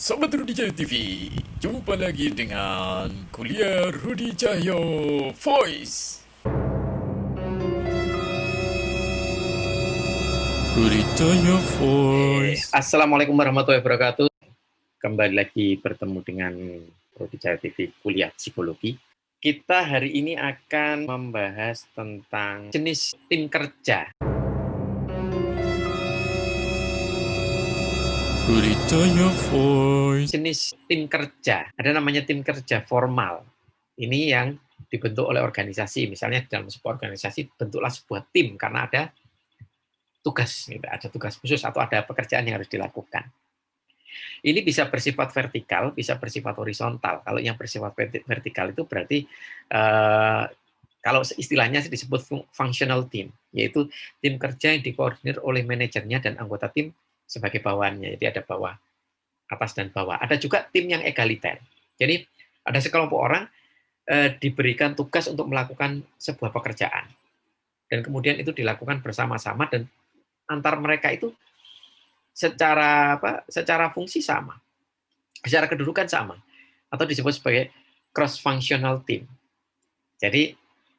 Sobat Rudi Cahyo TV, jumpa lagi dengan Kuliah Rudi Cahyo Voice. Rudi Cahyo Voice. Assalamualaikum warahmatullahi wabarakatuh. Kembali lagi bertemu dengan Rudi Cahyo TV Kuliah Psikologi. Kita hari ini akan membahas tentang jenis tim kerja. Rudi Cahyo Voice. Jenis tim kerja. Ada namanya tim kerja formal. Ini yang dibentuk oleh organisasi. Misalnya dalam sebuah organisasi bentuklah sebuah tim karena ada tugas, ada tugas khusus atau ada pekerjaan yang harus dilakukan. Ini bisa bersifat vertikal, bisa bersifat horizontal. Kalau yang bersifat vertikal itu berarti kalau istilahnya disebut functional team, yaitu tim kerja yang dikoordinir oleh manajernya dan anggota tim sebagai bawahannya. Jadi ada bawah, atas dan bawah. Ada juga tim yang egaliter. Jadi ada sekelompok orang diberikan tugas untuk melakukan sebuah pekerjaan. Dan kemudian itu dilakukan bersama-sama dan antar mereka itu secara fungsi sama, secara kedudukan sama, atau disebut sebagai cross functional team. Jadi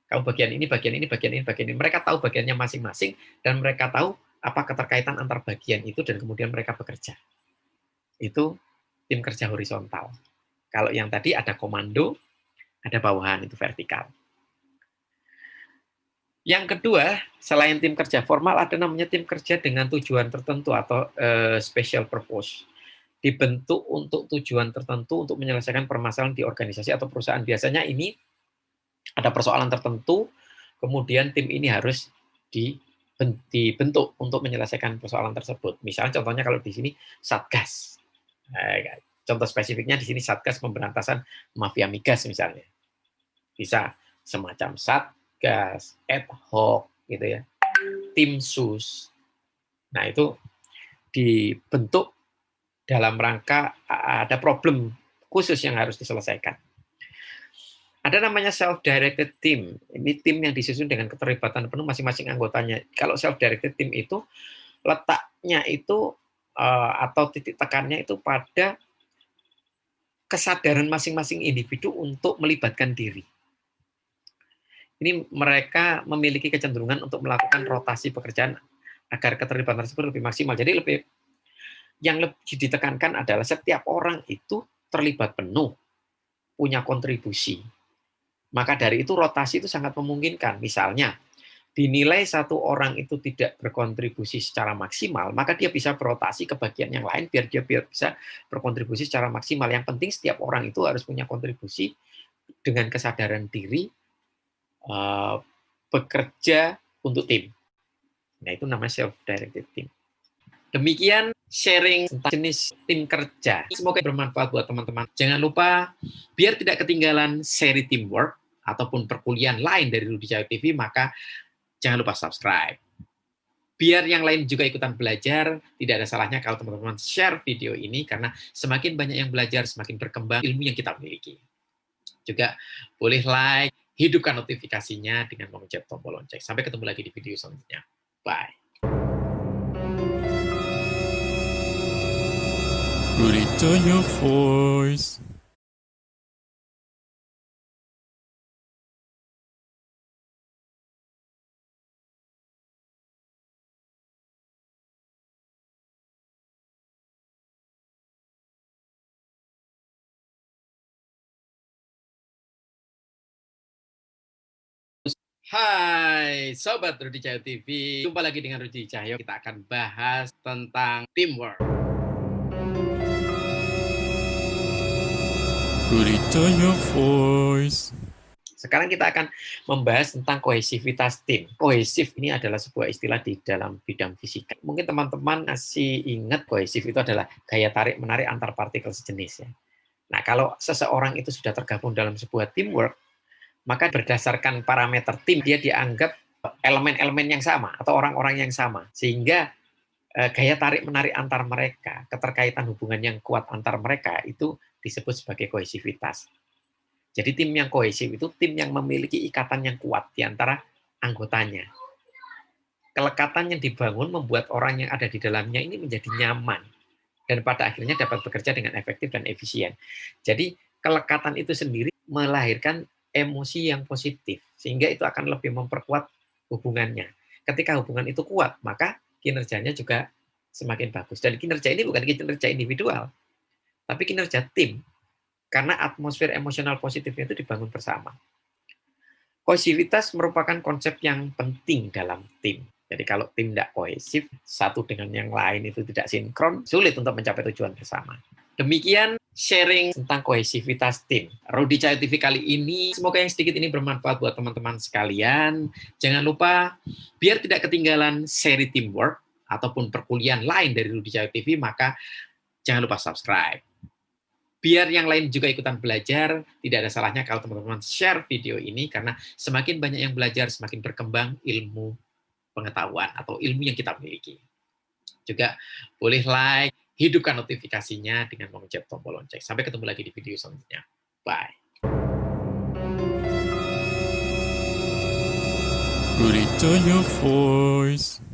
kamu bagian ini, bagian ini, bagian ini, bagian ini, mereka tahu bagiannya masing-masing dan mereka tahu apa keterkaitan antar bagian itu dan kemudian mereka bekerja. Itu tim kerja horizontal. Kalau yang tadi ada komando, ada bawahan, itu vertikal. Yang kedua, selain tim kerja formal, ada namanya tim kerja dengan tujuan tertentu atau special purpose. Dibentuk untuk tujuan tertentu untuk menyelesaikan permasalahan di organisasi atau perusahaan. Biasanya ini ada persoalan tertentu, kemudian tim ini harus dibentuk untuk menyelesaikan persoalan tersebut. Misalnya contohnya kalau di sini Satgas. Contoh spesifiknya di sini Satgas Pemberantasan Mafia Migas misalnya. Bisa semacam Satgas, ad hoc, gitu ya, tim sus. Nah, itu dibentuk dalam rangka ada problem khusus yang harus diselesaikan. Ada namanya self-directed team. Ini tim yang disusun dengan keterlibatan penuh masing-masing anggotanya. Kalau self-directed team itu letaknya itu atau titik tekannya itu pada kesadaran masing-masing individu untuk melibatkan diri. Ini mereka memiliki kecenderungan untuk melakukan rotasi pekerjaan agar keterlibatan tersebut lebih maksimal. Jadi yang lebih ditekankan adalah setiap orang itu terlibat penuh, punya kontribusi. Maka dari itu rotasi itu sangat memungkinkan. Misalnya, dinilai satu orang itu tidak berkontribusi secara maksimal, maka dia bisa berotasi ke bagian yang lain biar dia bisa berkontribusi secara maksimal. Yang penting setiap orang itu harus punya kontribusi dengan kesadaran diri, bekerja untuk tim. Nah, itu namanya self-directed team. Demikian sharing tentang jenis tim kerja. Semoga bermanfaat buat teman-teman. Jangan lupa, biar tidak ketinggalan seri teamwork ataupun perkuliahan lain dari Rudi Cahyo TV, maka jangan lupa subscribe. Biar yang lain juga ikutan belajar, tidak ada salahnya kalau teman-teman share video ini, karena semakin banyak yang belajar, semakin berkembang ilmu yang kita miliki. Juga boleh like, hidupkan notifikasinya dengan memencet tombol lonceng. Sampai ketemu lagi di video selanjutnya. Bye. Rudi Cahyo Voice. Hai Sobat Rudi Cahyo TV, jumpa lagi dengan Rudi Cahyo. Kita akan bahas tentang teamwork. Rudi Cahyo Voice. Sekarang kita akan membahas tentang kohesivitas tim. Kohesif ini adalah sebuah istilah di dalam bidang fisika. Mungkin teman-teman masih ingat kohesif itu adalah gaya tarik-menarik antar partikel sejenis. Ya. Nah, kalau seseorang itu sudah tergabung dalam sebuah teamwork, maka berdasarkan parameter tim, dia dianggap elemen-elemen yang sama atau orang-orang yang sama. Sehingga gaya tarik-menarik antar mereka, keterkaitan hubungan yang kuat antar mereka, itu disebut sebagai kohesivitas. Jadi tim yang kohesif itu tim yang memiliki ikatan yang kuat di antara anggotanya. Kelekatan yang dibangun membuat orang yang ada di dalamnya ini menjadi nyaman. dan pada akhirnya dapat bekerja dengan efektif dan efisien. Jadi kelekatan itu sendiri melahirkan emosi yang positif, sehingga itu akan lebih memperkuat hubungannya. Ketika hubungan itu kuat, maka kinerjanya juga semakin bagus. Dan kinerja ini bukan kinerja individual, tapi kinerja tim. Karena atmosfer emosional positifnya itu dibangun bersama. Kohesivitas merupakan konsep yang penting dalam tim. Jadi kalau tim tidak kohesif, satu dengan yang lain itu tidak sinkron, sulit untuk mencapai tujuan bersama. Demikian sharing tentang kohesivitas tim. Rudy Cahyo TV kali ini, semoga yang sedikit ini bermanfaat buat teman-teman sekalian. Jangan lupa, biar tidak ketinggalan seri teamwork ataupun perkuliahan lain dari Rudy Cahyo TV, maka jangan lupa subscribe. Biar yang lain juga ikutan belajar, tidak ada salahnya kalau teman-teman share video ini, karena semakin banyak yang belajar, semakin berkembang ilmu pengetahuan atau ilmu yang kita miliki. Juga boleh like, hidupkan notifikasinya dengan memencet tombol lonceng. Sampai ketemu lagi di video selanjutnya. Bye. Rudy Cahyo Voice.